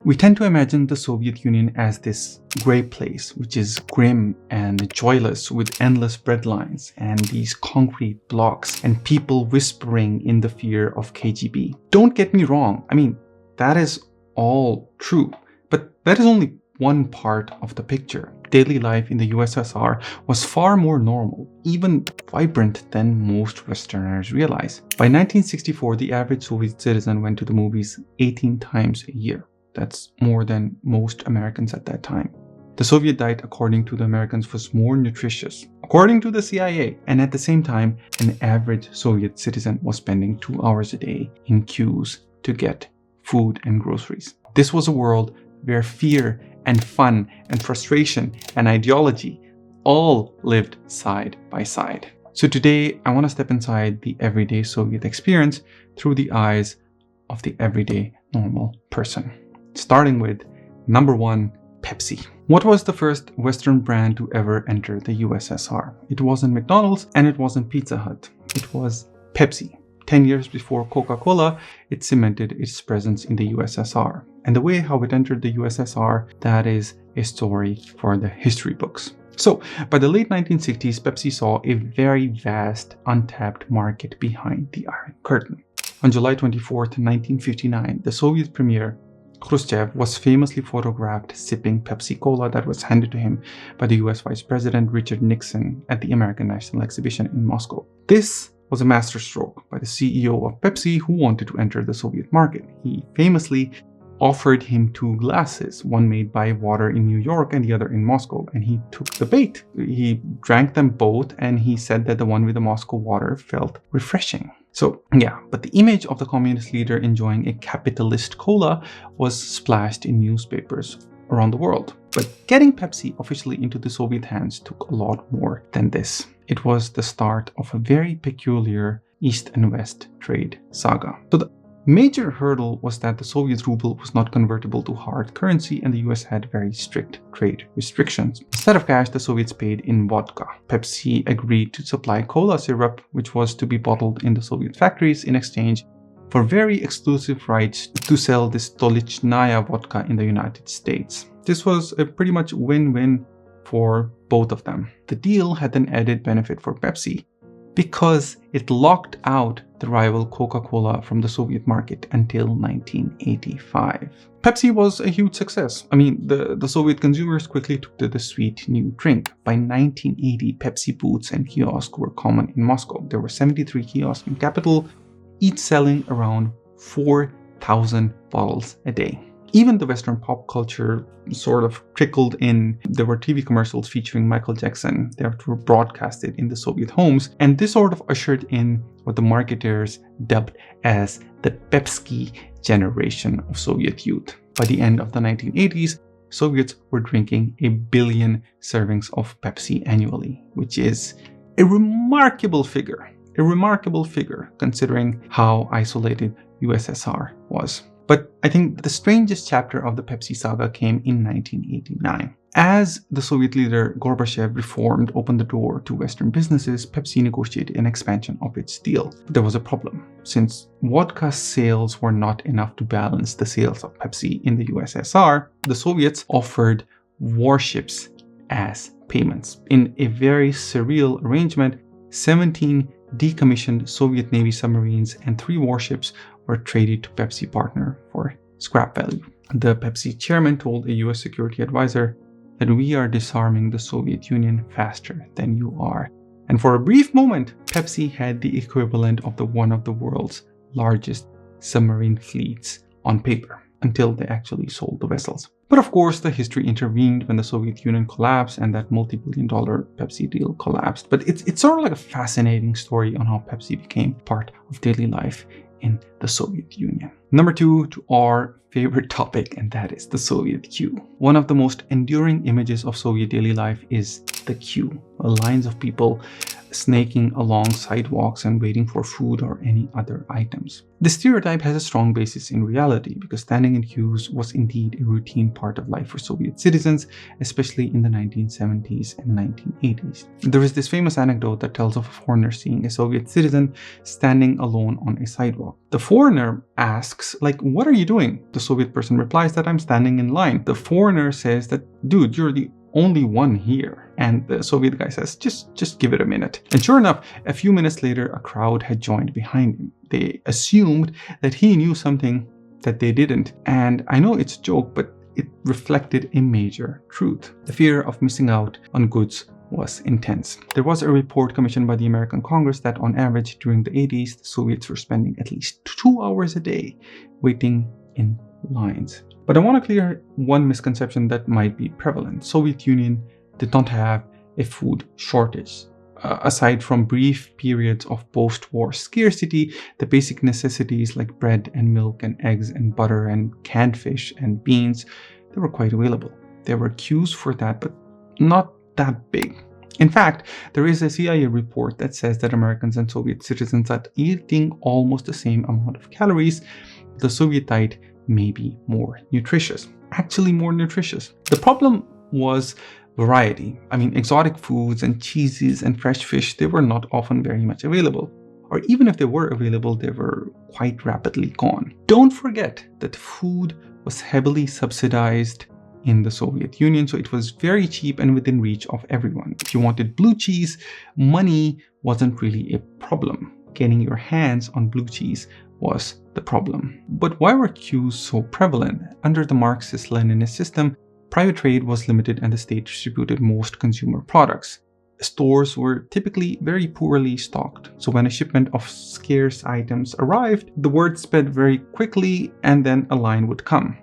We tend to imagine the Soviet Union as this grey place, which is grim and joyless with endless bread lines and these concrete blocks and people whispering in the fear of KGB. Don't get me wrong, I mean, that is all true, but that is only one part of the picture. Daily life in the USSR was far more normal, even vibrant than most Westerners realize. By 1964, the average Soviet citizen went to the movies 18 times a year. That's more than most Americans at that time. The Soviet diet, according to the Americans, was more nutritious, according to the CIA. And at the same time, an average Soviet citizen was spending 2 hours a day in queues to get food and groceries. This was a world where fear and fun and frustration and ideology all lived side by side. So today, I want to step inside the everyday Soviet experience through the eyes of the everyday normal person. Starting with number 1, Pepsi. What was the first Western brand to ever enter the USSR? It wasn't McDonald's and it wasn't Pizza Hut. It was Pepsi. 10 years before Coca-Cola, it cemented its presence in the USSR. And the way how it entered the USSR, that is a story for the history books. So, by the late 1960s, Pepsi saw a very vast, untapped market behind the Iron Curtain. On July 24, 1959, the Soviet premier Khrushchev was famously photographed sipping Pepsi Cola that was handed to him by the US Vice President Richard Nixon at the American National Exhibition in Moscow. This was a masterstroke by the CEO of Pepsi who wanted to enter the Soviet market. He famously offered him 2 glasses, one made by water in New York and the other in Moscow, and he took the bait. He drank them both and he said that the one with the Moscow water felt refreshing. So yeah, but the image of the communist leader enjoying a capitalist cola was splashed in newspapers around the world. But getting Pepsi officially into the Soviet hands took a lot more than this. It was the start of a very peculiar East and West trade saga. So the major hurdle was that the Soviet ruble was not convertible to hard currency and the US had very strict trade restrictions. Instead of cash, the Soviets paid in vodka. Pepsi agreed to supply cola syrup, which was to be bottled in the Soviet factories in exchange for very exclusive rights to sell this Stolichnaya vodka in the United States. This was a pretty much win-win for both of them. The deal had an added benefit for Pepsi because it locked out the rival Coca-Cola from the Soviet market until 1985. Pepsi was a huge success. I mean, the Soviet consumers quickly took to the sweet new drink. By 1980, Pepsi booths and kiosks were common in Moscow. There were 73 kiosks in capital, each selling around 4,000 bottles a day. Even the Western pop culture sort of trickled in. There were TV commercials featuring Michael Jackson that were broadcasted in the Soviet homes, and this sort of ushered in what the marketers dubbed as the Pepsi generation of Soviet youth. By the end of the 1980s, Soviets were drinking 1 billion servings of Pepsi annually, which is a remarkable figure considering how isolated USSR was. But I think the strangest chapter of the Pepsi saga came in 1989. As the Soviet leader Gorbachev reformed opened the door to Western businesses, Pepsi negotiated an expansion of its deal. But there was a problem. Since vodka sales were not enough to balance the sales of Pepsi in the USSR, the Soviets offered warships as payments. In a very surreal arrangement, 17 decommissioned Soviet Navy submarines and 3 warships were traded to Pepsi partner for scrap value. The Pepsi chairman told a US security advisor that we are disarming the Soviet Union faster than you are. And for a brief moment, Pepsi had the equivalent of one of the world's largest submarine fleets on paper, until they actually sold the vessels. But of course, the history intervened when the Soviet Union collapsed and that multi-billion-dollar Pepsi deal collapsed. But it's sort of like a fascinating story on how Pepsi became part of daily life in the Soviet Union. Number 2, to our favorite topic, and that is the Soviet queue. One of the most enduring images of Soviet daily life is the queue. Lines of people snaking along sidewalks and waiting for food or any other items. The stereotype has a strong basis in reality because standing in queues was indeed a routine part of life for Soviet citizens, especially in the 1970s and 1980s. There is this famous anecdote that tells of a foreigner seeing a Soviet citizen standing alone on a sidewalk. The foreigner asks, like, "What are you doing?" The Soviet person replies that, "I'm standing in line." The foreigner says that, "Dude, you're the only one here." And the Soviet guy says, just give it a minute. And sure enough, a few minutes later, a crowd had joined behind him. They assumed that he knew something that they didn't. And I know it's a joke, but it reflected a major truth. The fear of missing out on goods was intense. There was a report commissioned by the American Congress that on average during the 80s, the Soviets were spending at least 2 hours a day waiting in lines. But I want to clear one misconception that might be prevalent. Soviet Union did not have a food shortage. Aside from brief periods of post-war scarcity, the basic necessities like bread and milk and eggs and butter and canned fish and beans, they were quite available. There were queues for that, but not that big. In fact, there is a CIA report that says that Americans and Soviet citizens are eating almost the same amount of calories. The Soviet diet may be more nutritious, actually more nutritious. The problem was variety. I mean, exotic foods and cheeses and fresh fish, they were not often very much available. Or even if they were available, they were quite rapidly gone. Don't forget that food was heavily subsidized in the Soviet Union, so it was very cheap and within reach of everyone. If you wanted blue cheese, money wasn't really a problem. Getting your hands on blue cheese was the problem. But why were queues so prevalent? Under the Marxist-Leninist system, private trade was limited and the state distributed most consumer products. Stores were typically very poorly stocked, so when a shipment of scarce items arrived, the word spread very quickly and then a line would come.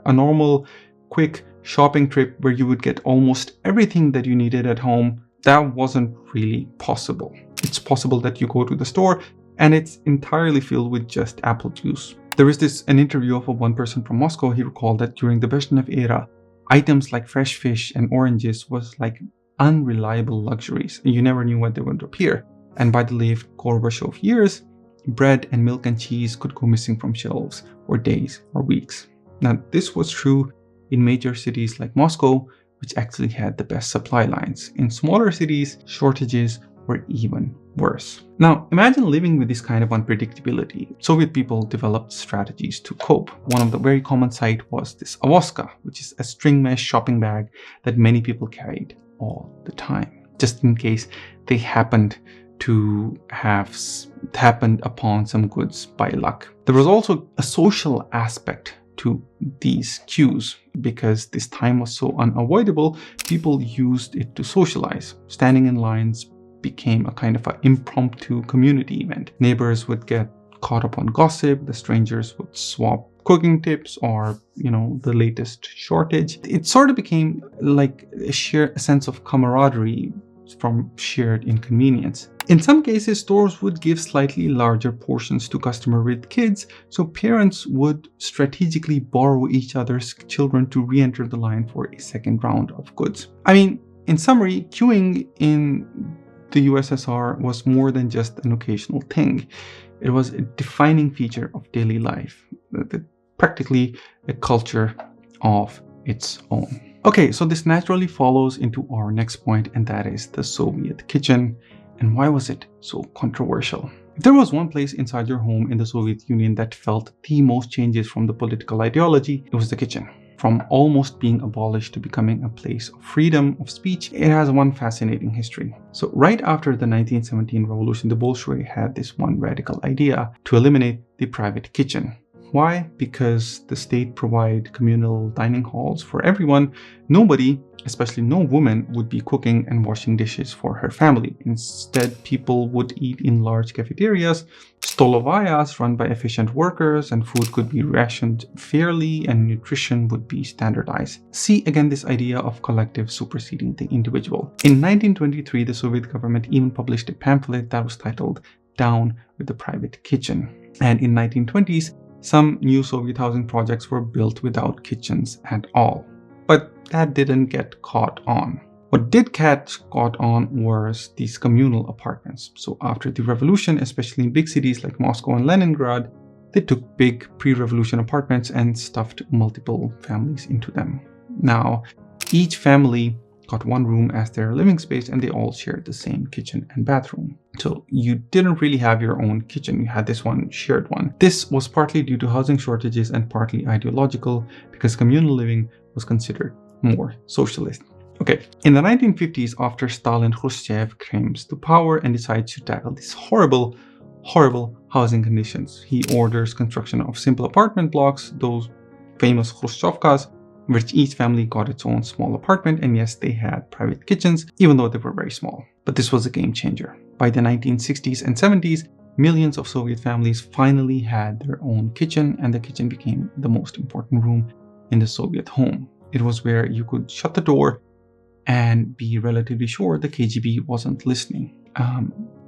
A normal, quick shopping trip where you would get almost everything that you needed at home, that wasn't really possible. It's possible that you go to the store and it's entirely filled with just apple juice. There is an interview of one person from Moscow. He recalled that during the Brezhnev era, items like fresh fish and oranges was like unreliable luxuries. You never knew when they would appear. And by the late Gorbachev years, bread and milk and cheese could go missing from shelves for days or weeks. Now, this was true in major cities like Moscow, which actually had the best supply lines. In smaller cities, shortages were even worse. Now, imagine living with this kind of unpredictability. Soviet people developed strategies to cope. One of the very common sight was this avoska, which is a string mesh shopping bag that many people carried all the time, just in case they happened to have happened upon some goods by luck. There was also a social aspect to these queues. Because this time was so unavoidable, people used it to socialize. Standing in lines became a kind of an impromptu community event. Neighbors would get caught up on gossip, the strangers would swap cooking tips or, the latest shortage. It sort of became like a sense of camaraderie from shared inconvenience. In some cases, stores would give slightly larger portions to customers with kids, so parents would strategically borrow each other's children to re-enter the line for a second round of goods. I mean, in summary, queuing in the USSR was more than just an occasional thing. It was a defining feature of daily life, practically a culture of its own. Okay, so this naturally follows into our next point, and that is the Soviet kitchen. And why was it so controversial? If there was one place inside your home in the Soviet Union that felt the most changes from the political ideology, it was the kitchen. From almost being abolished to becoming a place of freedom of speech, it has one fascinating history. So right after the 1917 revolution, the Bolshevik had this one radical idea to eliminate the private kitchen. Why? Because the state provided communal dining halls for everyone. Nobody, especially no woman, would be cooking and washing dishes for her family. Instead, people would eat in large cafeterias, stolovayas run by efficient workers, and food could be rationed fairly and nutrition would be standardized. See again this idea of collective superseding the individual. In 1923, the Soviet government even published a pamphlet that was titled "Down with the Private Kitchen." And in 1920s, some new Soviet housing projects were built without kitchens at all. But that didn't get caught on. What did catch caught on was these communal apartments. So after the revolution, especially in big cities like Moscow and Leningrad, they took big pre-revolution apartments and stuffed multiple families into them. Now, each family got one room as their living space, and they all shared the same kitchen and bathroom. So you didn't really have your own kitchen, you had this one shared one. This was partly due to housing shortages and partly ideological, because communal living was considered more socialist. Okay, in the 1950s, after Stalin, Khrushchev comes to power and decides to tackle these horrible housing conditions. He orders construction of simple apartment blocks, those famous Khrushchevkas, which each family got its own small apartment, and yes, they had private kitchens, even though they were very small. But this was a game changer. By the 1960s and 70s, millions of Soviet families finally had their own kitchen, and the kitchen became the most important room in the Soviet home. It was where you could shut the door and be relatively sure the KGB wasn't listening.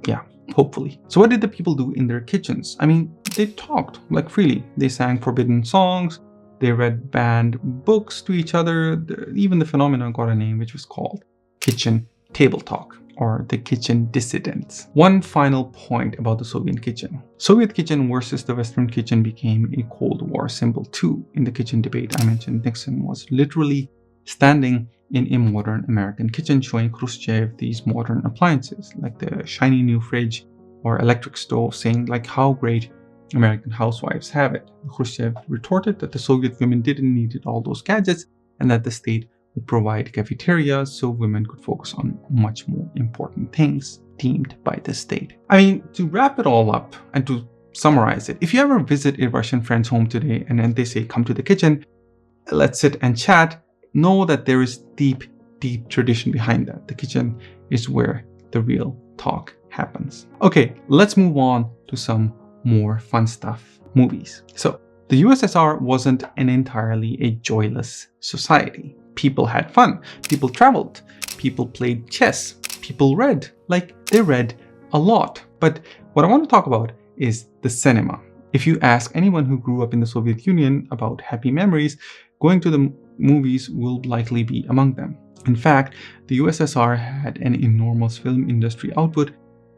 Yeah, hopefully. So what did the people do in their kitchens? I mean, they talked like freely. They sang forbidden songs. They read banned books to each other. Even the phenomenon got a name, which was called kitchen table talk, or the kitchen dissidents. One final point about the Soviet kitchen. Soviet kitchen versus the Western kitchen became a Cold War symbol too. In the kitchen debate, I mentioned Nixon was literally standing in a modern American kitchen, showing Khrushchev these modern appliances like the shiny new fridge or electric stove, saying like how great American housewives have it. Khrushchev retorted that the Soviet women didn't need all those gadgets and that the state would provide cafeterias so women could focus on much more important things deemed by the state. I mean, to wrap it all up and to summarize it, if you ever visit a Russian friend's home today and then they say, come to the kitchen, let's sit and chat, know that there is deep tradition behind that. The kitchen is where the real talk happens. Okay, let's move on to some more fun stuff. Movies. So the USSR wasn't an entirely a joyless society. People had fun, people traveled, people played chess, people read, like they read a lot. But what I want to talk about is the cinema. If you ask anyone who grew up in the Soviet Union about happy memories, going to the movies will likely be among them. In fact, the USSR had an enormous film industry output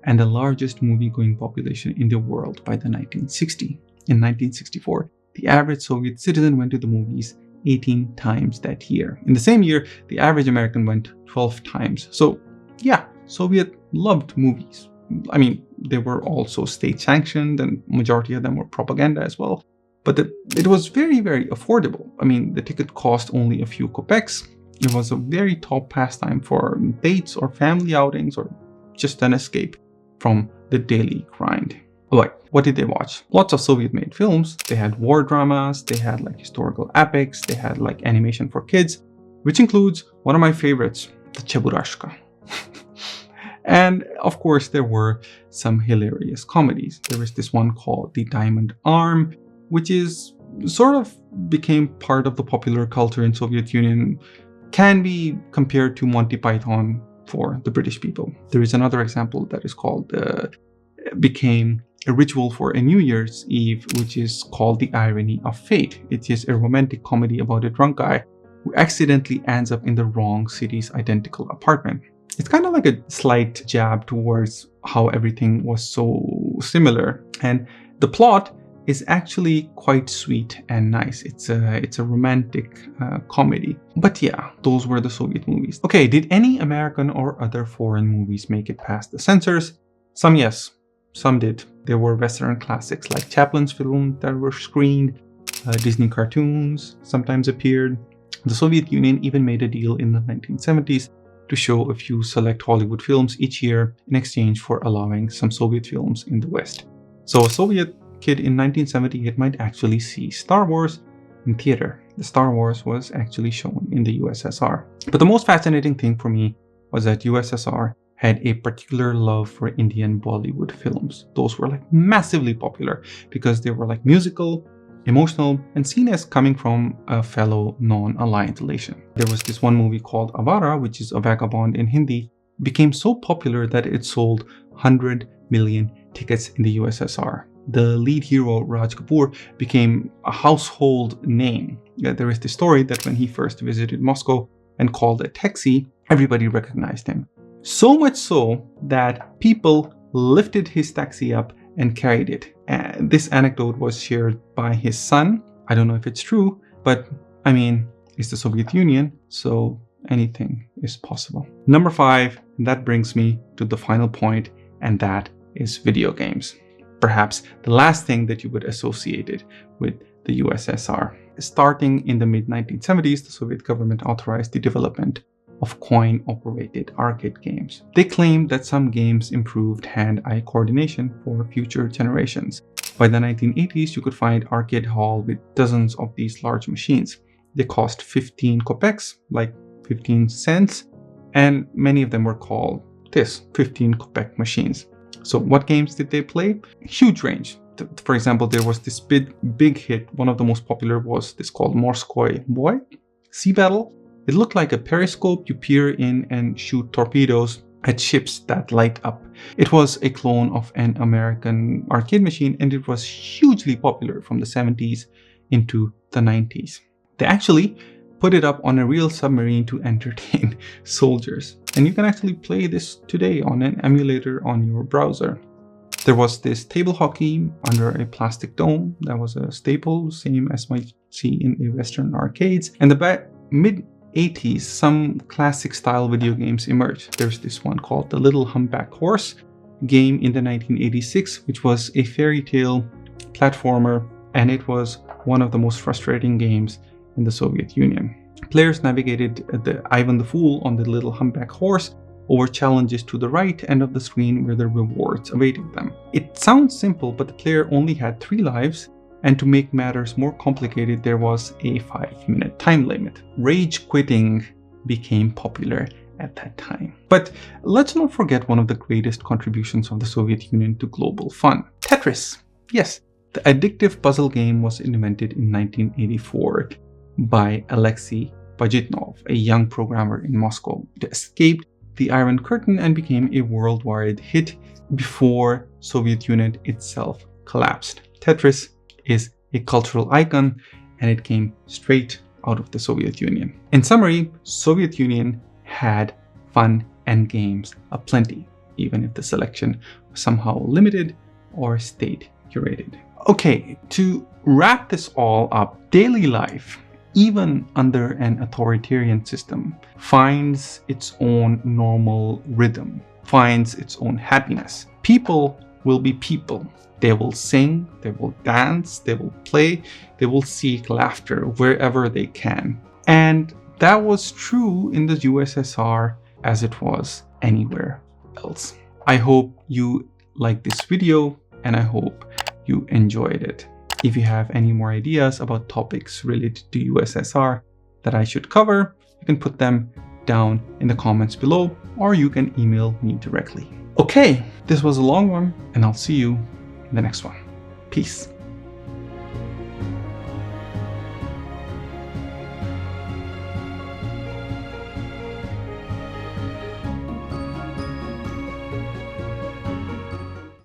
and the largest movie-going population in the world by the 1960s. In 1964, the average Soviet citizen went to the movies 18 times that year. In the same year, the average American went 12 times. So yeah, Soviet loved movies. I mean, they were also state-sanctioned and majority of them were propaganda as well. But it was very affordable. I mean, the ticket cost only a few kopecks. It was a very top pastime for dates or family outings or just an escape from the daily grind. Like, what did they watch? Lots of Soviet-made films. They had war dramas, they had like historical epics, they had like animation for kids, which includes one of my favorites, the Cheburashka. And of course, there were some hilarious comedies. There was this one called The Diamond Arm, which is sort of became part of the popular culture in Soviet Union, can be compared to Monty Python for the British people. There is another example that is called, became a ritual for a New Year's Eve, which is called The Irony of Fate. It is a romantic comedy about a drunk guy who accidentally ends up in the wrong city's identical apartment. It's kind of like a slight jab towards how everything was so similar. And the plot is actually quite sweet and nice. It's a romantic comedy. But yeah, those were the Soviet movies. Okay, did any American or other foreign movies make it past the censors? Some yes, some did. There were Western classics like Chaplin's films that were screened. Disney cartoons sometimes appeared. The Soviet Union even made a deal in the 1970s to show a few select Hollywood films each year in exchange for allowing some Soviet films in the West. So a Soviet kid in 1978 might actually see Star Wars in theater. The Star Wars was actually shown in the USSR. But the most fascinating thing for me was that USSR had a particular love for Indian Bollywood films. Those were like massively popular because they were like musical, emotional, and seen as coming from a fellow non-aligned relation. There was this one movie called Avara, which is a vagabond in Hindi, became so popular that it sold 100 million tickets in the USSR. The lead hero, Raj Kapoor, became a household name. There is the story that when he first visited Moscow and called a taxi, Everybody recognized him. So much so that people lifted his taxi up and carried it. This anecdote was shared by his son. I don't know if it's true, but I mean, it's the Soviet Union, so anything is possible. Number 5, and that brings me to the final point, and that is video games. Perhaps the last thing that you would associate it with the USSR. Starting in the mid-1970s, the Soviet government authorized the development of coin-operated arcade games. They claimed that some games improved hand-eye coordination for future generations. By the 1980s, you could find arcade hall with dozens of these large machines. They cost 15 kopecks, like 15 cents, and many of them were called 15 kopek machines. So what games did they play? Huge range. For example, there was this big hit. One of the most popular was this called Morskoy Boy, Sea Battle. It looked like a periscope. You peer in and shoot torpedoes at ships that light up. It was a clone of an American arcade machine, and it was hugely popular from the 70s into the 90s. They actually put it up on a real submarine to entertain soldiers. And you can actually play this today on an emulator on your browser. There was this table hockey under a plastic dome. That was a staple, same as might see in the Western arcades. And the mid-80s, some classic style video games emerged. There's this one called The Little Humpback Horse game in the 1986, which was a fairy tale platformer, and it was one of the most frustrating games in the Soviet Union. Players navigated the Ivan the Fool on the Little Humpback Horse over challenges to the right end of the screen where the rewards awaited them. It sounds simple, but the player only had 3 lives, and to make matters more complicated, there was a 5-minute time limit. Rage quitting became popular at that time. But let's not forget one of the greatest contributions of the Soviet Union to global fun. Tetris. Yes, the addictive puzzle game was invented in 1984 by Alexei Pajitnov, a young programmer in Moscow. It escaped the Iron Curtain and became a worldwide hit before Soviet Union itself collapsed. Tetris is a cultural icon, and it came straight out of the Soviet Union. In summary, Soviet Union had fun and games aplenty, even if the selection was somehow limited or state curated. Okay, to wrap this all up, daily life, even under an authoritarian system, finds its own normal rhythm, finds its own happiness. People will be people. They will sing, they will dance, they will play, they will seek laughter wherever they can. And that was true in the USSR as it was anywhere else. I hope you liked this video, and I hope you enjoyed it. If you have any more ideas about topics related to USSR that I should cover, you can put them down in the comments below, or you can email me directly. Okay, this was a long one, and I'll see you in the next one. Peace.